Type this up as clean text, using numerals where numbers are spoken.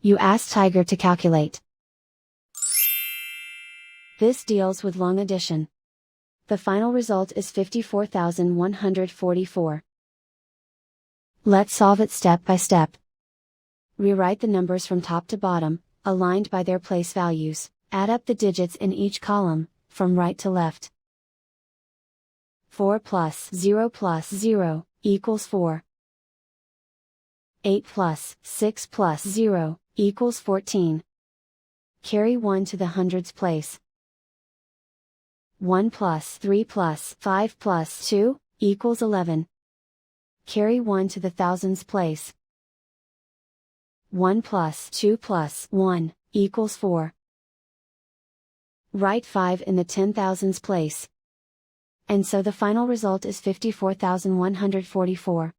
You ask Tiger to calculate. This deals with long addition. The final result is 54,144. Let's solve it step by step. Rewrite the numbers from top to bottom, aligned by their place values. Add up the digits in each column, from right to left. 4 plus 0 equals 4. 8 plus 6 plus 0 equals 14. Carry 1 to the hundreds place. 1 plus 3 plus 5 plus 2 equals 11. Carry 1 to the thousands place. 1 plus 2 plus 1 equals 4. Write 5 in the 10,000s place. And so the final result is 54,144.